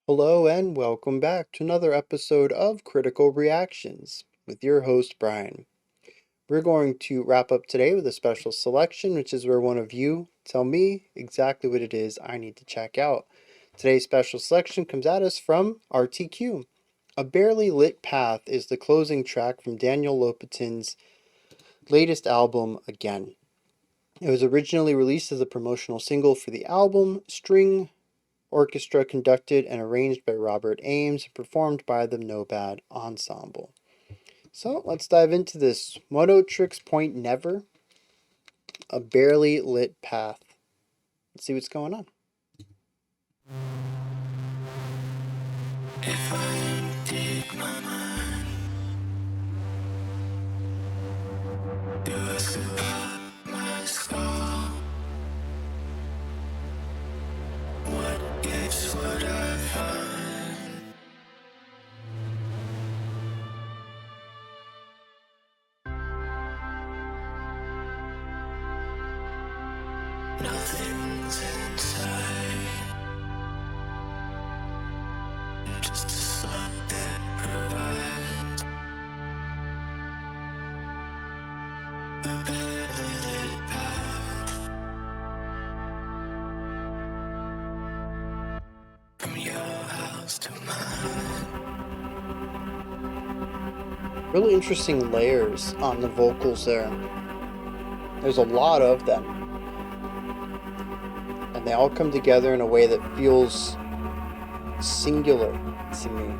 Hello and welcome back to another episode of Critical Reactions with your host Bryan. We're going to wrap up today with a special selection, which is where one of you tell me exactly what it is I need to check out. Today's special selection comes at us from RTQ. A Barely Lit Path is the closing track from Daniel Lopatin's latest album, Again. It was originally released as a promotional single for the album, string orchestra conducted and arranged by Robert Ames and performed by the No Bad Ensemble. So let's dive into this. Oneohtrix Point Never, A Barely Lit Path. Let's see what's going on. If I empty my mind, do I slip out my skull? What gifts would I find? Nothing's inside, just a slug that provides a barely lit path from your house to mine. Really interesting layers on the vocals there. There's a lot of them. And they all come together in a way that feels singular to me.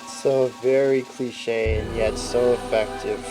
So very cliche and yet so effective.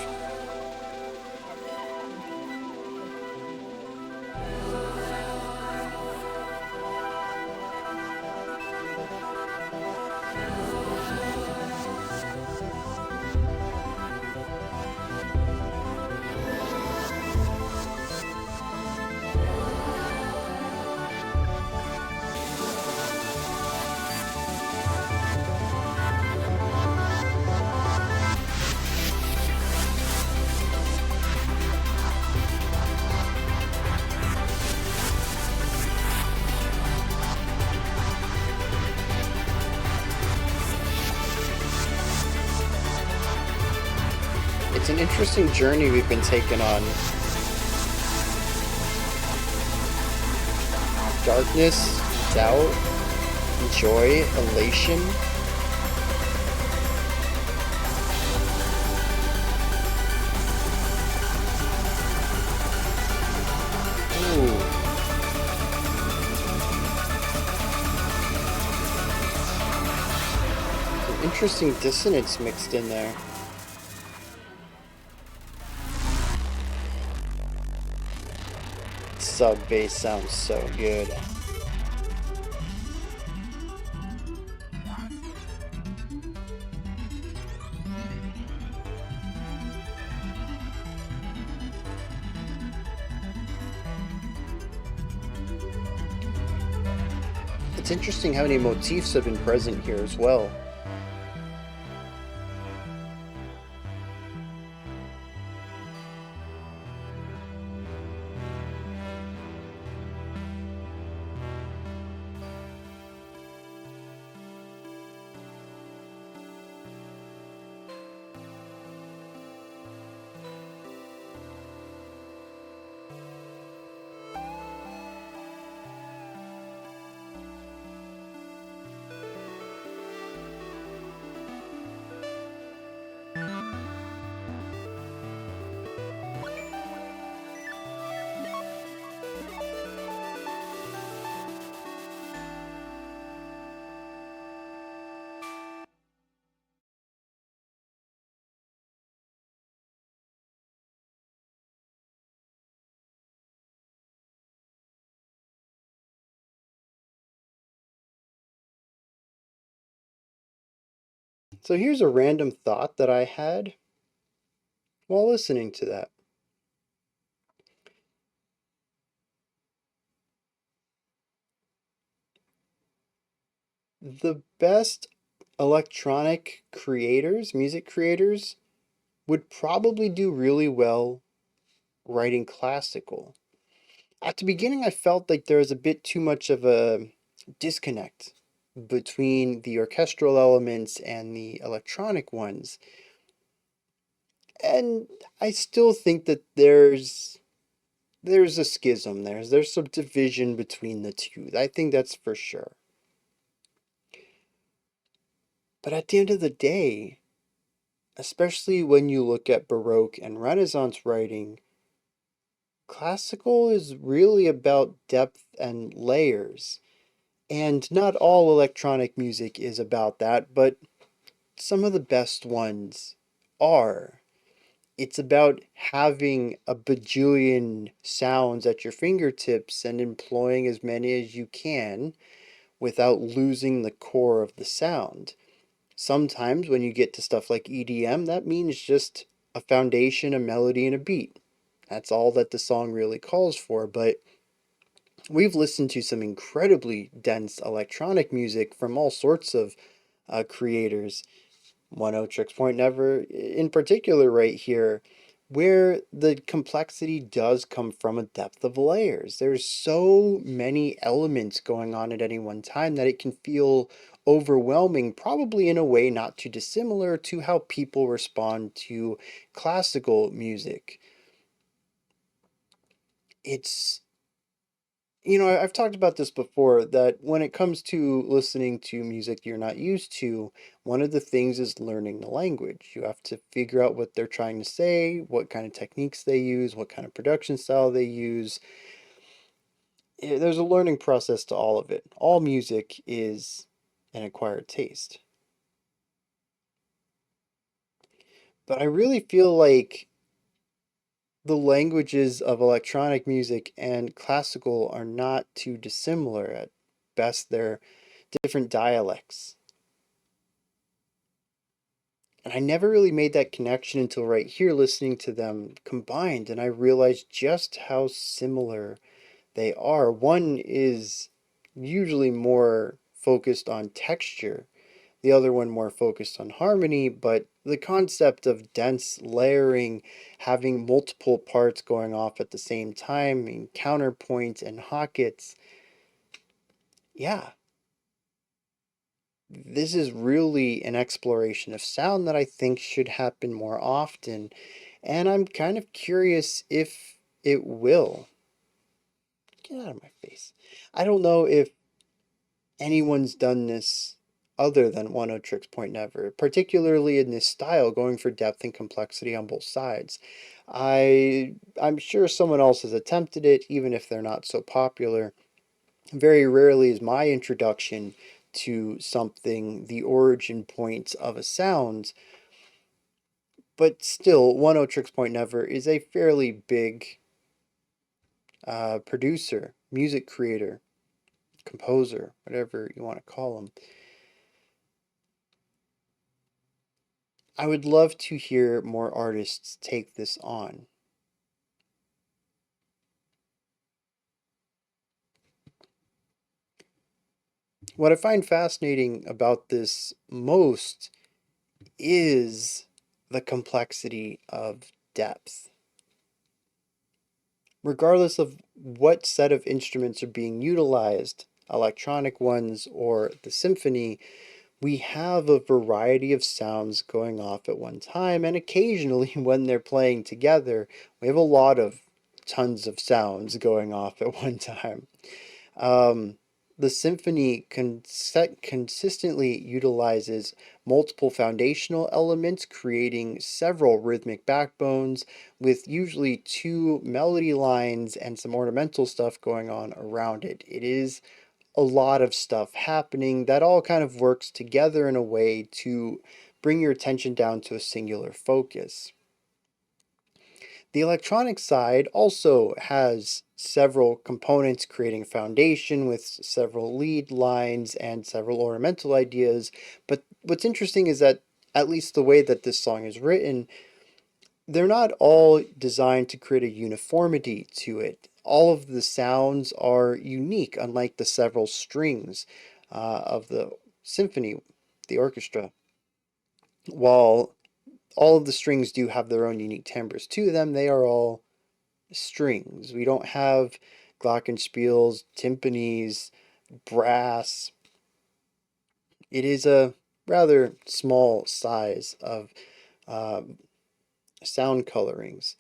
It's an interesting journey we've been taking on. Darkness, doubt, joy, elation. Ooh, some interesting dissonance mixed in there. Sub bass sounds so good. It's interesting how many motifs have been present here as well. So here's a random thought that I had while listening to that. The best electronic creators, music creators, would probably do really well writing classical. At the beginning, I felt like there was a bit too much of a disconnect between the orchestral elements and the electronic ones. And I still think that there's a schism there. There's some division between the two. I think that's for sure. But at the end of the day, especially when you look at Baroque and Renaissance writing, classical is really about depth and layers. And not all electronic music is about that, but some of the best ones are. It's about having a bajillion sounds at your fingertips and employing as many as you can without losing the core of the sound. Sometimes when you get to stuff like EDM, that means just a foundation, a melody, and a beat. That's all that the song really calls for, but we've listened to some incredibly dense electronic music from all sorts of creators. Oneohtrix Point Never, in particular, right here, where the complexity does come from a depth of layers. There's so many elements going on at any one time that it can feel overwhelming, probably in a way not too dissimilar to how people respond to classical music. It's I've talked about this before that when it comes to listening to music you're not used to, one of the things is learning the language. You have to figure out what they're trying to say, what kind of techniques they use, what kind of production style they use. There's a learning process to all of it. All music is an acquired taste. But I really feel like the languages of electronic music and classical are not too dissimilar. At best, they're different dialects. And I never really made that connection until right here listening to them combined, and I realized just how similar they are. One is usually more focused on texture, the other one more focused on harmony, but the concept of dense layering, having multiple parts going off at the same time, and counterpoint and hockets, yeah, This is really an exploration of sound that I think should happen more often, and I'm kind of curious if it will. Get out of my face. I don't know if anyone's done this other than Oneohtrix Point Never, particularly in this style, going for depth and complexity on both sides. I'm sure someone else has attempted it, even if they're not so popular. Very rarely is my introduction to something the origin point of a sound, but still, Oneohtrix Point Never is a fairly big producer, music creator, composer, whatever you want to call him. I would love to hear more artists take this on. What I find fascinating about this most is the complexity of depth. Regardless of what set of instruments are being utilized, electronic ones or the symphony, we have a variety of sounds going off at one time, and occasionally when they're playing together, we have a lot of tons of sounds going off at one time. Um, the symphony consistently utilizes multiple foundational elements, creating several rhythmic backbones, with usually two melody lines and some ornamental stuff going on around it. It is a lot of stuff happening that all kind of works together in a way to bring your attention down to a singular focus. The electronic side also has several components creating a foundation with several lead lines and several ornamental ideas. But what's interesting is that, at least the way that this song is written, they're not all designed to create a uniformity to it. All of the sounds are unique, unlike the several strings of the symphony, the orchestra. While all of the strings do have their own unique timbres to them, they are all strings. We don't have glockenspiels, timpanis, brass. It is a rather small size of uh, sound colorings.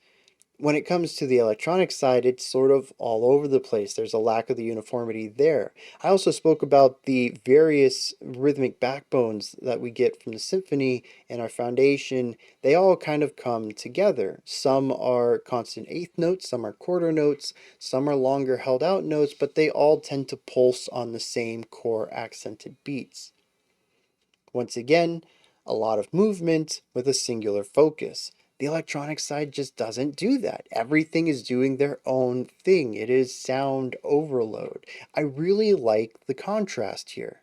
When it comes to the electronic side, it's sort of all over the place. There's a lack of the uniformity there. I also spoke about the various rhythmic backbones that we get from the symphony and our foundation. They all kind of come together. Some are constant eighth notes, some are quarter notes, some are longer held out notes, but they all tend to pulse on the same core accented beats. Once again, a lot of movement with a singular focus. The electronic side just doesn't do that. Everything is doing their own thing. It is sound overload. I really like the contrast here.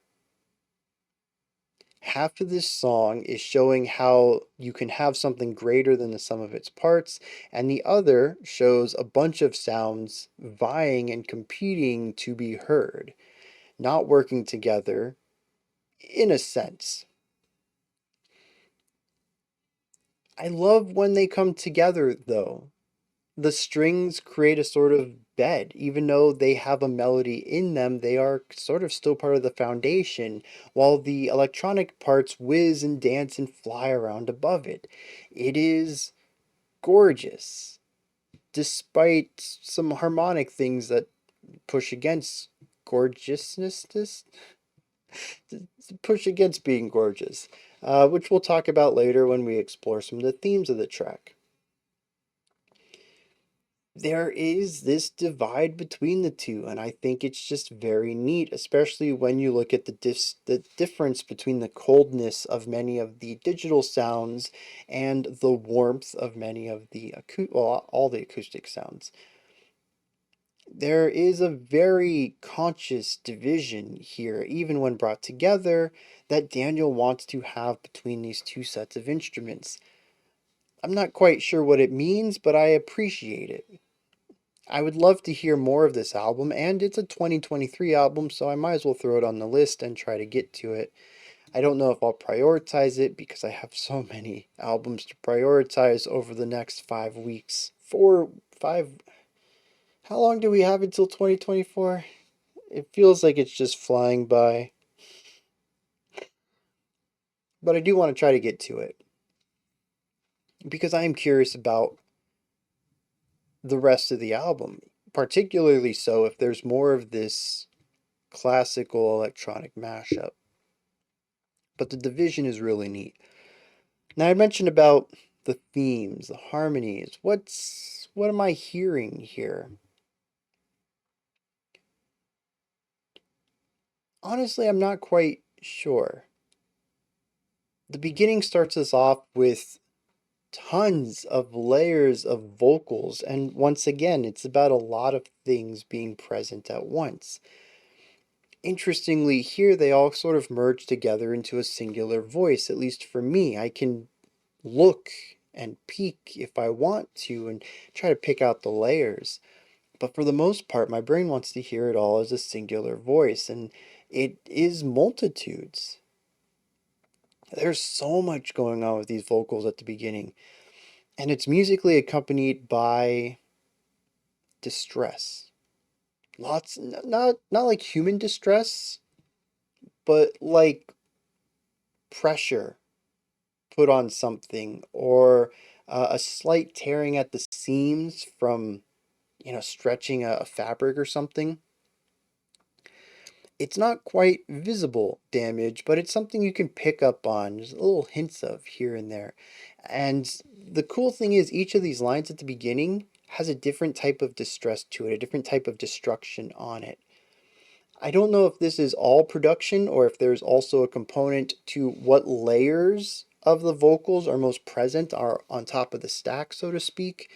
Half of this song is showing how you can have something greater than the sum of its parts, and the other shows a bunch of sounds vying and competing to be heard, not working together in a sense. I love when they come together, though. The strings create a sort of bed. Even though they have a melody in them, they are sort of still part of the foundation, while the electronic parts whiz and dance and fly around above it. It is gorgeous, despite some harmonic things that push against gorgeousness, push against being gorgeous, which we'll talk about later when we explore some of the themes of the track. There is this divide between the two, and I think it's just very neat, especially when you look at the difference between the coldness of many of the digital sounds and the warmth of many of the all the acoustic sounds. There is a very conscious division here, even when brought together, that Daniel wants to have between these two sets of instruments. I'm not quite sure what it means, but I appreciate it. I would love to hear more of this album, and it's a 2023 album, so I might as well throw it on the list and try to get to it. I don't know if I'll prioritize it because I have so many albums to prioritize over the next 5 weeks. 5. How long do we have until 2024? It feels like it's just flying by. but I do want to try to get to it because I am curious about the rest of the album, particularly so if there's more of this classical electronic mashup. But the division is really neat. Now I mentioned about the themes, the harmonies. What am I hearing here? Honestly, I'm not quite sure. The beginning starts us off with tons of layers of vocals, and once again, it's about a lot of things being present at once. Interestingly, here they all sort of merge together into a singular voice, at least for me. I can look and peek if I want to and try to pick out the layers. But for the most part, my brain wants to hear it all as a singular voice, and it is multitudes. There's so much going on with these vocals at the beginning, and it's musically accompanied by distress. Lots, not like human distress, but like pressure put on something, or a slight tearing at the seams from, stretching a fabric or something. It's not quite visible damage, but it's something you can pick up on. There's little hints of here and there. And the cool thing is, each of these lines at the beginning has a different type of distress to it, a different type of destruction on it. I don't know if this is all production or if there's also a component to what layers of the vocals are most present, are on top of the stack, so to speak.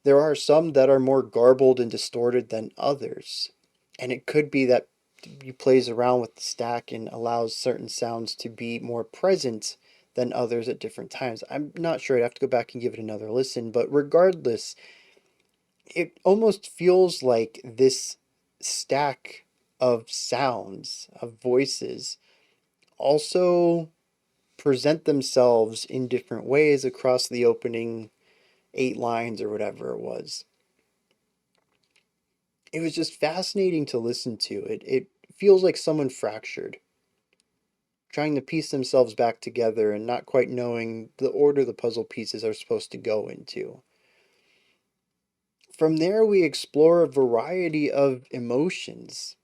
There are some that are more garbled and distorted than others. And it could be that he plays around with the stack and allows certain sounds to be more present than others at different times. I'm not sure. I'd have to go back and give it another listen. But regardless, it almost feels like this stack of sounds, of voices, also present themselves in different ways across the opening 8 lines or whatever it was. It was just fascinating to listen to. It feels like someone fractured, trying to piece themselves back together and not quite knowing the order the puzzle pieces are supposed to go into. From there, we explore a variety of emotions.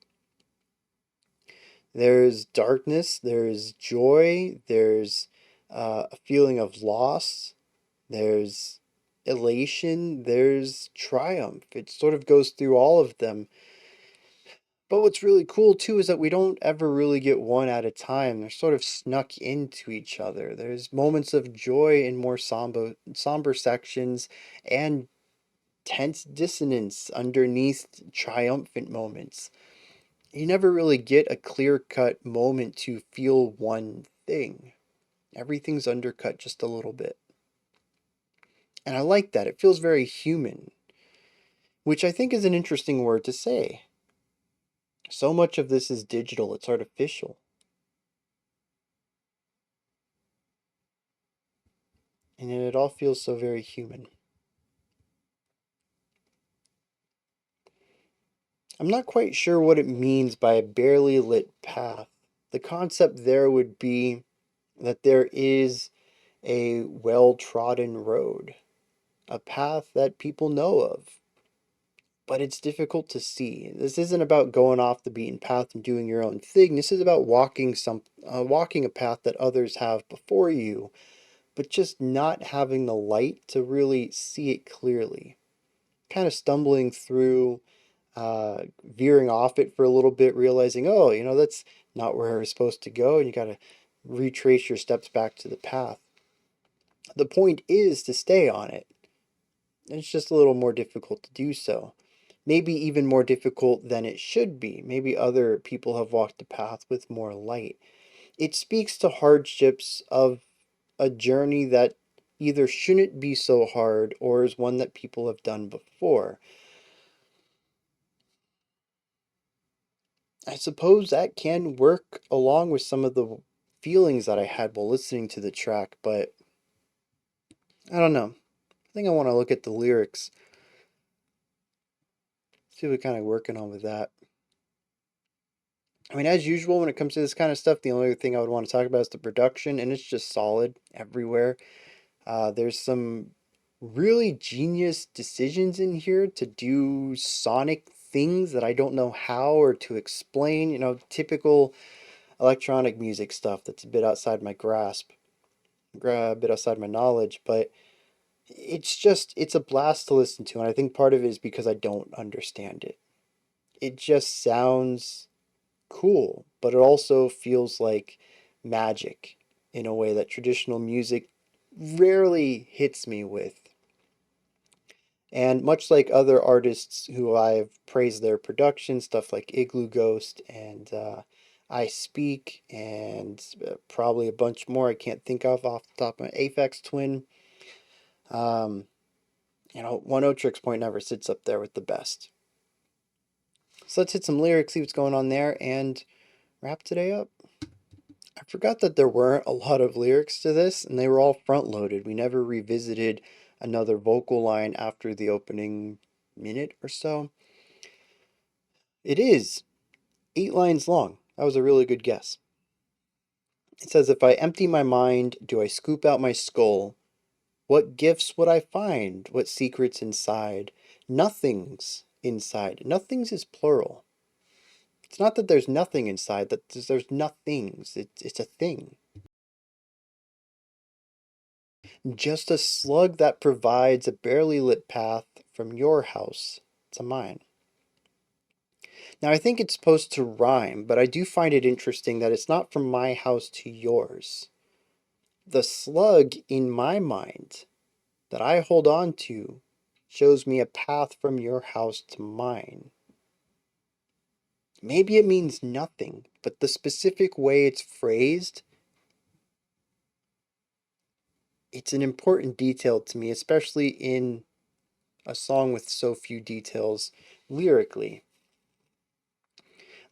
There's darkness, there's joy, there's a feeling of loss, there's elation, there's triumph. It sort of goes through all of them. But what's really cool too is that we don't ever really get one at a time. They're sort of snuck into each other. There's moments of joy in more somber sections and tense dissonance underneath triumphant moments. You never really get a clear-cut moment to feel one thing. Everything's undercut just a little bit. And I like that. It feels very human, which I think is an interesting word to say. So much of this is digital, it's artificial. And yet it all feels so very human. I'm not quite sure what it means by a barely lit path. The concept there would be that there is a well-trodden road, a path that people know of, but it's difficult to see. This isn't about going off the beaten path and doing your own thing. This is about walking a path that others have before you, but just not having the light to really see it clearly. Kind of stumbling through, veering off it for a little bit, realizing, oh, that's not where I was supposed to go, and you got to retrace your steps back to the path. The point is to stay on it. It's just a little more difficult to do so. Maybe even more difficult than it should be. Maybe other people have walked the path with more light. It speaks to hardships of a journey that either shouldn't be so hard or is one that people have done before. I suppose that can work along with some of the feelings that I had while listening to the track, but I don't know. I think I want to look at the lyrics, see what kind of working on with that. I mean, as usual, when it comes to this kind of stuff, the only thing I would want to talk about is the production, and it's just solid everywhere. There's some really genius decisions in here to do sonic things that I don't know how or to explain. Typical electronic music stuff that's a bit outside my grasp, a bit outside my knowledge, but it's a blast to listen to, and I think part of it is because I don't understand it. It just sounds cool, but it also feels like magic in a way that traditional music rarely hits me with. And much like other artists who I've praised their production, stuff like Igloo Ghost and I Speak, and probably a bunch more I can't think of off the top of my Aphex Twin. Um, Oneohtrix Point Never sits up there with the best. So let's hit some lyrics, see what's going on there, and wrap today up. I forgot that there weren't a lot of lyrics to this, and they were all front loaded. We never revisited another vocal line after the opening minute or so. It is 8 lines long. That was a really good guess. It says, if I empty my mind, do I scoop out my skull? What gifts would I find? What secrets inside? Nothing's inside. Nothing's is plural. It's not that there's nothing inside, that there's nothings. It's a thing. Just a slug that provides a barely lit path from your house to mine. Now, I think it's supposed to rhyme, but I do find it interesting that it's not from my house to yours. The slug in my mind that I hold on to shows me a path from your house to mine. Maybe it means nothing, but the specific way it's phrased, it's an important detail to me, especially in a song with so few details lyrically.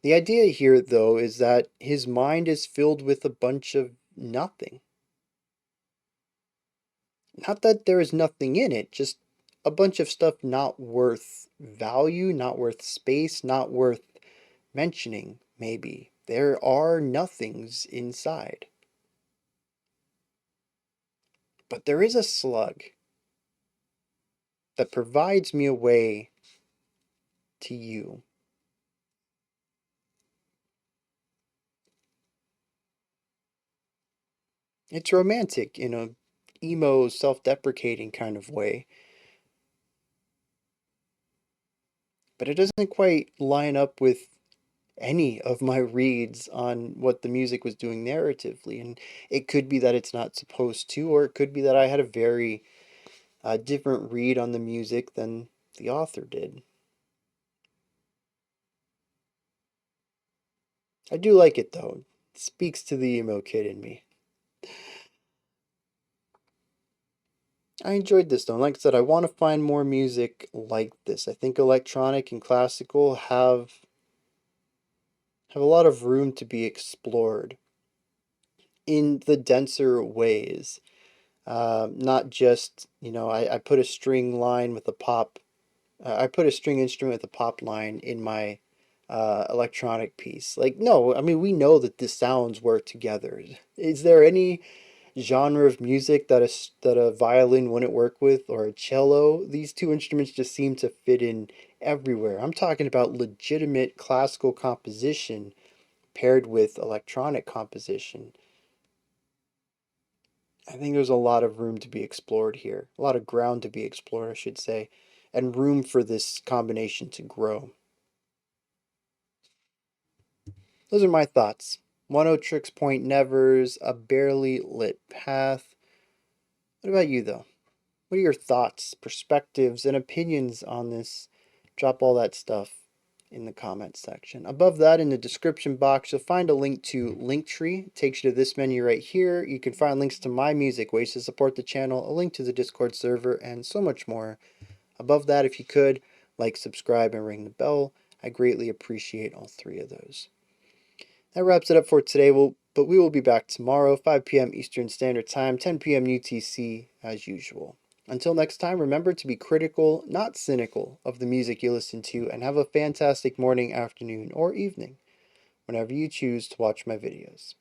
The idea here, though, is that his mind is filled with a bunch of nothing. Not that there is nothing in it, just a bunch of stuff not worth value, not worth space, not worth mentioning, maybe. There are nothings inside. But there is a slug that provides me a way to you. It's romantic in a emo, self-deprecating kind of way, but it doesn't quite line up with any of my reads on what the music was doing narratively. And it could be that it's not supposed to, or it could be that I had a very different read on the music than the author did. I do like it though. It speaks to the emo kid in me. I enjoyed this though. And like I said, I want to find more music like this. I think electronic and classical have a lot of room to be explored in the denser ways. Not just, I put a string line with a pop, I put a string instrument with a pop line in my electronic piece. Like, no, I mean, we know that the sounds work together. Is there any genre of music that a violin wouldn't work with, or a cello? These two instruments just seem to fit in everywhere. I'm talking about legitimate classical composition paired with electronic composition. I think there's a lot of room to be explored here, a lot of ground to be explored, I should say, and room for this combination to grow. Those are my thoughts. Oneohtrix Point Never's A Barely Lit Path. What about you, though? What are your thoughts, perspectives, and opinions on this? Drop all that stuff in the comments section. Above that, in the description box, you'll find a link to Linktree. It takes you to this menu right here. You can find links to my music, ways to support the channel, a link to the Discord server, and so much more. Above that, if you could, like, subscribe, and ring the bell. I greatly appreciate all three of those. That wraps it up for today, but we will be back tomorrow, 5 p.m. Eastern Standard Time, 10 p.m. UTC, as usual. Until next time, remember to be critical, not cynical, of the music you listen to, and have a fantastic morning, afternoon, or evening, whenever you choose to watch my videos.